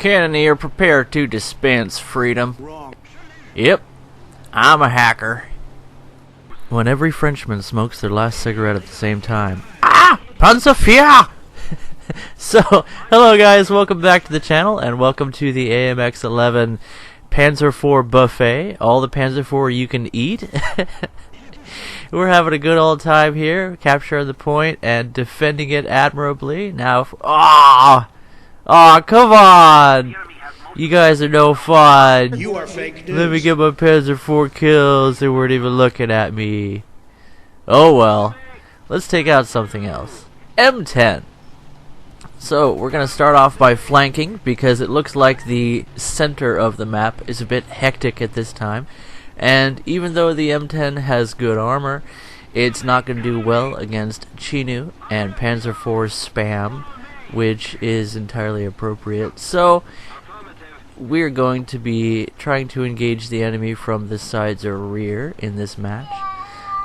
Cannoneer, prepare to dispense freedom. Wrong. Yep, I'm a hacker. When every Frenchman smokes their last cigarette at the same time. Ah! Panzer! So, hello guys, welcome back to the channel, and welcome to the AMX-11 Panzer IV buffet. All the Panzer IV you can eat. We're having a good old time here, capturing the point and defending it admirably. Now, come on! You guys are no fun. You are fake news. Let me get my Panzer IV kills. They weren't even looking at me. Oh well. Let's take out something else. M10. So, we're going to start off by flanking, because it looks like the center of the map is a bit hectic at this time. And even though the M10 has good armor, it's not going to do well against Chinu and Panzer IV spam, which is entirely appropriate. So, we're going to be trying to engage the enemy from the sides or rear in this match.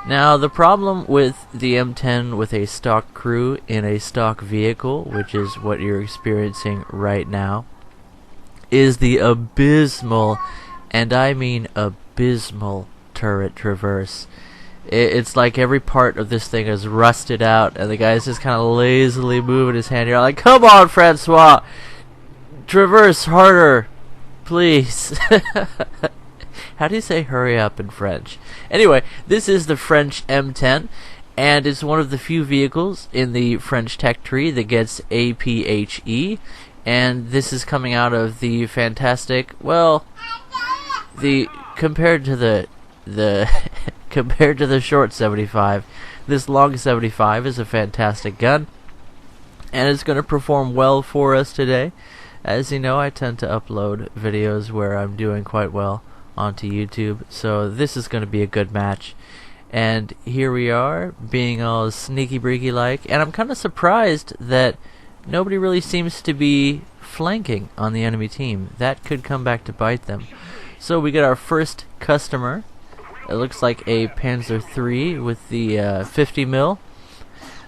Now, the problem with the M10 with a stock crew in a stock vehicle, which is what you're experiencing right now, is the abysmal, and I mean abysmal, turret traverse. It's like every part of this thing is rusted out, and the guy's just kind of lazily moving his hand here, like, come on, Francois! Traverse harder, please. How do you say hurry up in French? Anyway, this is the French M10, and it's one of the few vehicles in the French tech tree that gets APHE, and this is coming out of the fantastic, well, compared to the compared to the short 75, this long 75 is a fantastic gun, and it's going to perform well for us today. As you know, I tend to upload videos where I'm doing quite well onto YouTube, so this is going to be a good match. And here we are, being all sneaky breaky like, and I'm kind of surprised that nobody really seems to be flanking on the enemy team. That could come back to bite them. So we get our first customer. It looks like a Panzer III with the 50 mil.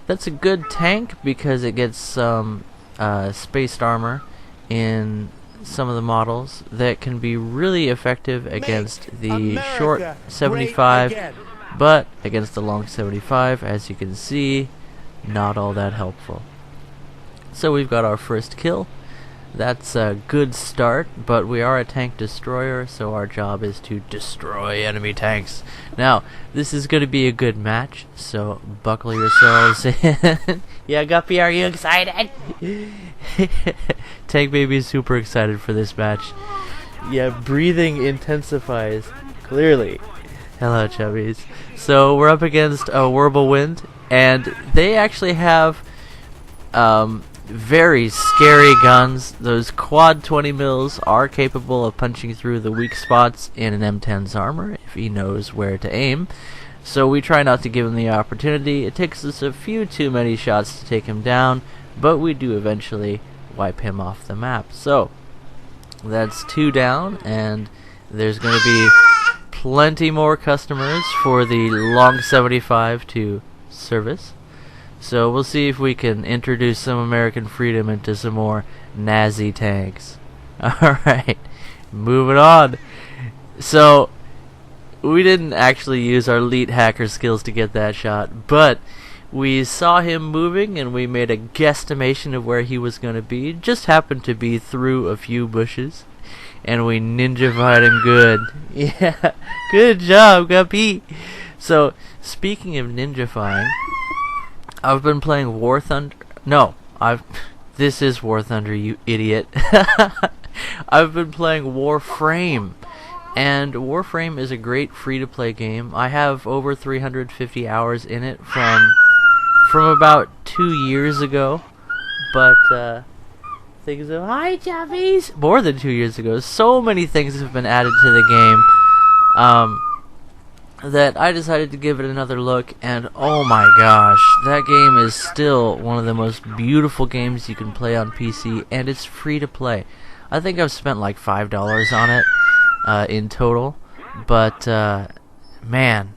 That's a good tank because it gets some spaced armor in some of the models that can be really effective against the short 75, but against the long 75, as you can see, not all that helpful. So we've got our first kill. That's a good start, but we are a tank destroyer, so our job is to destroy enemy tanks. Now, this is going to be a good match, so buckle yourselves in. Yeah, Guppy, are you excited? Tank Baby is super excited for this match. Yeah, breathing intensifies, clearly. Hello, chubbies. So, we're up against a Whirlwind, and they actually have very scary guns. Those quad 20 mils are capable of punching through the weak spots in an M10's armor if he knows where to aim. So we try not to give him the opportunity. It takes us a few too many shots to take him down, but we do eventually wipe him off the map. So that's 2 down, and there's going to be plenty more customers for the long 75 to service. So we'll see if we can introduce some American freedom into some more Nazi tanks. Alright, moving on. So, we didn't actually use our elite hacker skills to get that shot, but we saw him moving and we made a guesstimation of where he was going to be. Just happened to be through a few bushes, and we ninja-fied him good. Yeah, good job, Guppy. So, speaking of ninja-fying, I've been playing War Thunder. No, this is War Thunder, you idiot. I've been playing Warframe, and Warframe is a great free-to-play game. I have over 350 hours in it from about 2 years ago, but things have hi chubbies, more than 2 years ago. So many things have been added to the game. That I decided to give it another look, and oh my gosh, that game is still one of the most beautiful games you can play on PC, and it's free to play. I think I've spent like $5 on it in total, but man,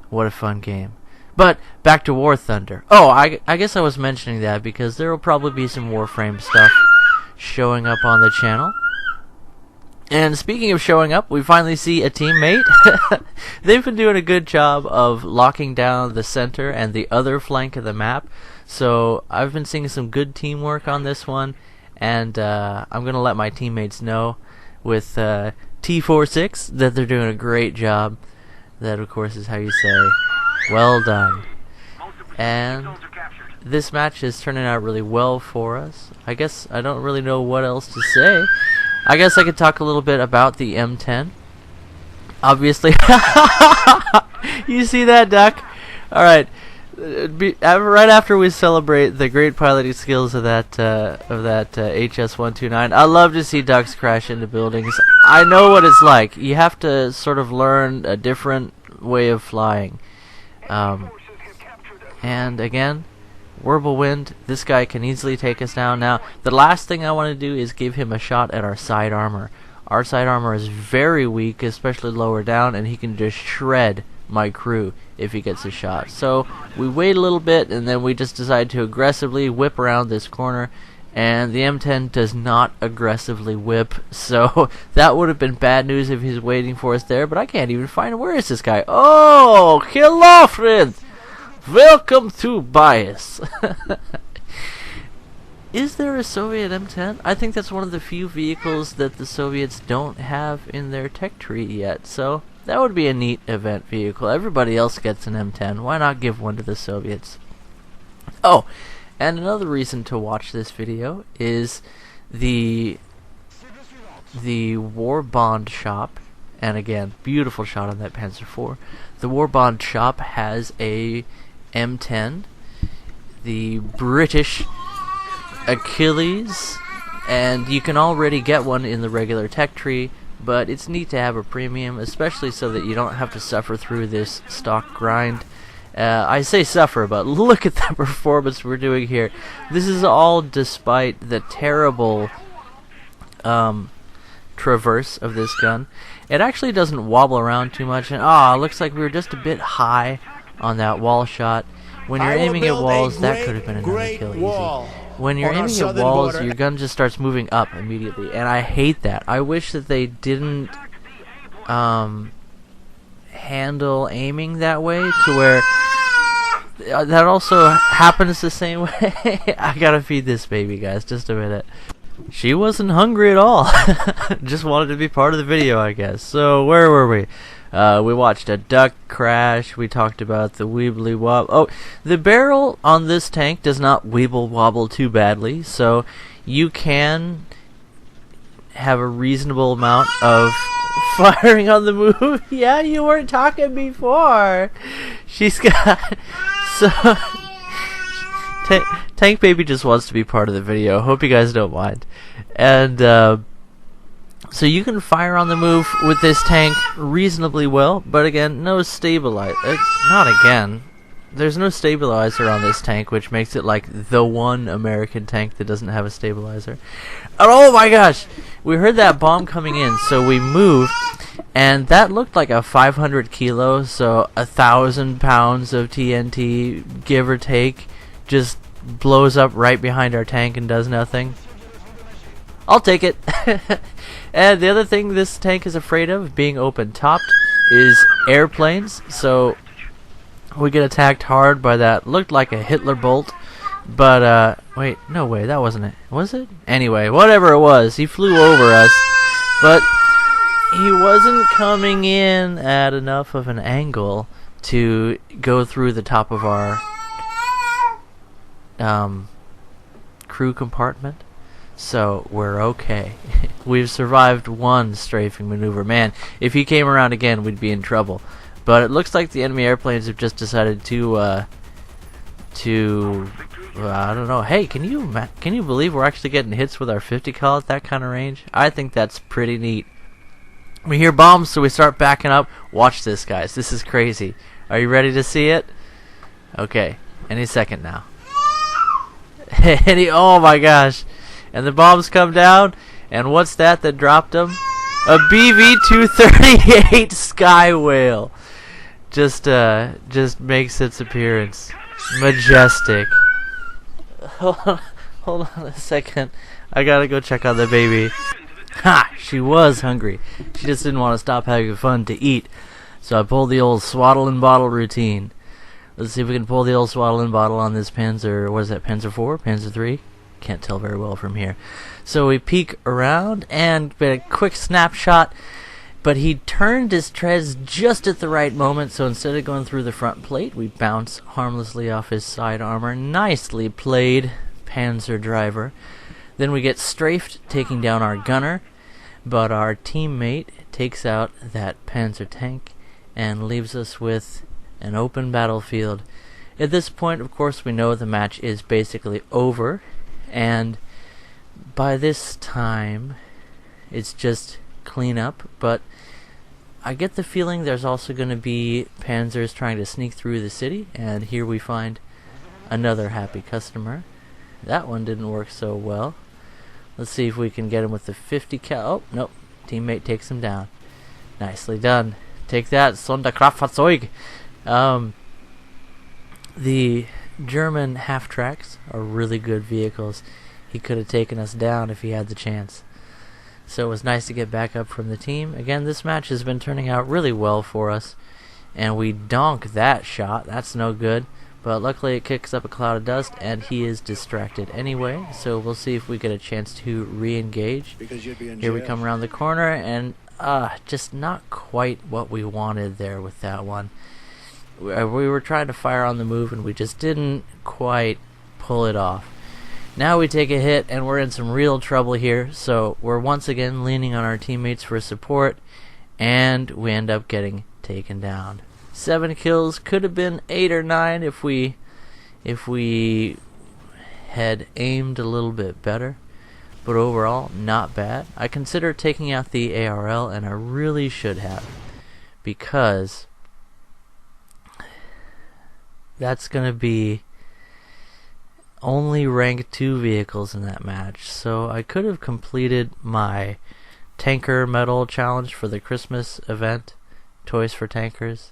what a fun game. But back to War Thunder. Oh, I guess I was mentioning that because there will probably be some Warframe stuff showing up on the channel. And speaking of showing up, we finally see a teammate. They've been doing a good job of locking down the center and the other flank of the map. So I've been seeing some good teamwork on this one, and I'm going to let my teammates know with T46 that they're doing a great job. That, of course, is how you say, well done. And this match is turning out really well for us. I guess I don't really know what else to say. I guess I could talk a little bit about the M10. Obviously, you see that, Duck? Alright, right after we celebrate the great piloting skills of that HS-129, I love to see ducks crash into buildings. I know what it's like. You have to sort of learn a different way of flying. And again, Whirlwind, this guy can easily take us down. Now, the last thing I want to do is give him a shot at our side armor. Our side armor is very weak, especially lower down, and he can just shred my crew if he gets a shot. So we wait a little bit, and then we just decide to aggressively whip around this corner, and the M10 does not aggressively whip, so that would have been bad news if he's waiting for us there, but I can't even find where is this guy. Oh, hello, friend! Welcome to Bias. Is there a Soviet M10? I think that's one of the few vehicles that the Soviets don't have in their tech tree yet, so that would be a neat event vehicle. Everybody else gets an M10. Why not give one to the Soviets? Oh, and another reason to watch this video is the War Bond shop. And again, beautiful shot on that Panzer IV. The War Bond shop has a M10, the British Achilles, and you can already get one in the regular tech tree, but it's neat to have a premium, especially so that you don't have to suffer through this stock grind. I say suffer, but look at the performance we're doing here. This is all despite the terrible traverse of this gun. It actually doesn't wobble around too much, and it looks like we were just a bit high on that wall shot. When you're aiming at walls, that could have been another kill easy. When you're aiming at walls, your gun just starts moving up immediately, and I hate that. I wish that they didn't handle aiming that way, to where that also happens the same way. I gotta feed this baby, guys, just a minute. She wasn't hungry at all. Just wanted to be part of the video, I guess. So, where were we? We watched a duck crash. We talked about the weebly wobble. Oh, the barrel on this tank does not weeble wobble too badly, so you can have a reasonable amount of firing on the move. Yeah, you weren't talking before. She's got... So... Tank Baby just wants to be part of the video. Hope you guys don't mind. And so you can fire on the move with this tank reasonably well, but again, no stabilizer. Not again. There's no stabilizer on this tank, which makes it like the one American tank that doesn't have a stabilizer. And oh my gosh! We heard that bomb coming in, so we moved, and that looked like a 500 kilo, so 1,000 pounds of TNT, give or take, just blows up right behind our tank and does nothing. I'll take it. And the other thing this tank is afraid of, being open-topped, is airplanes. So we get attacked hard by that. Looked like a Hitler bolt, but wait, no way, that wasn't it. Was it? Anyway, whatever it was, he flew over us, but he wasn't coming in at enough of an angle to go through the top of our crew compartment, so we're okay. We've survived one strafing maneuver. Man, if he came around again, we'd be in trouble. But it looks like the enemy airplanes have just decided to I don't know. Hey, can you believe we're actually getting hits with our 50 cal at that kind of range? I think that's pretty neat. We hear bombs, so we start backing up. Watch this, guys. This is crazy. Are you ready to see it? Okay, any second now. And oh my gosh, and the bombs come down, and what's that dropped them? A BV-238 Sky Whale just makes its appearance. Majestic. Hold on a second. I gotta go check on the baby. Ha! She was hungry. She just didn't want to stop having fun to eat. So I pulled the old swaddle and bottle routine. Let's see if we can pull the old swaddle and bottle on this Panzer. What is that? Panzer 4? Panzer 3? Can't tell very well from here. So we peek around and get a quick snapshot. But he turned his treads just at the right moment, so instead of going through the front plate, we bounce harmlessly off his side armor. Nicely played, Panzer driver. Then we get strafed, taking down our gunner, but our teammate takes out that Panzer tank and leaves us with an open battlefield. At this point, of course, we know the match is basically over, and by this time, it's just clean up, but I get the feeling there's also going to be panzers trying to sneak through the city, and here we find another happy customer. That one didn't work so well. Let's see if we can get him with the 50 cal. Oh, nope. Teammate takes him down. Nicely done. Take that, Sonderkraftfahrzeug. The German half-tracks are really good vehicles. He could have taken us down if he had the chance. So it was nice to get back up from the team. Again, this match has been turning out really well for us. And we donk that shot. That's no good. But luckily it kicks up a cloud of dust and he is distracted anyway. So we'll see if we get a chance to re-engage. Here we come around the corner and just not quite what we wanted there with that one. We were trying to fire on the move and we just didn't quite pull it off. Now we take a hit and we're in some real trouble here, so we're once again leaning on our teammates for support, and we end up getting taken down. 7 kills, could have been 8 or 9 if we had aimed a little bit better, but overall, not bad. I consider taking out the ARL, and I really should have, because that's going to be only rank 2 vehicles in that match, so I could have completed my tanker medal challenge for the Christmas event, Toys for Tankers,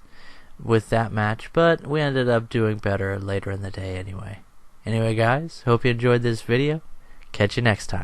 with that match, but we ended up doing better later in the day anyway. Anyway guys, hope you enjoyed this video. Catch you next time.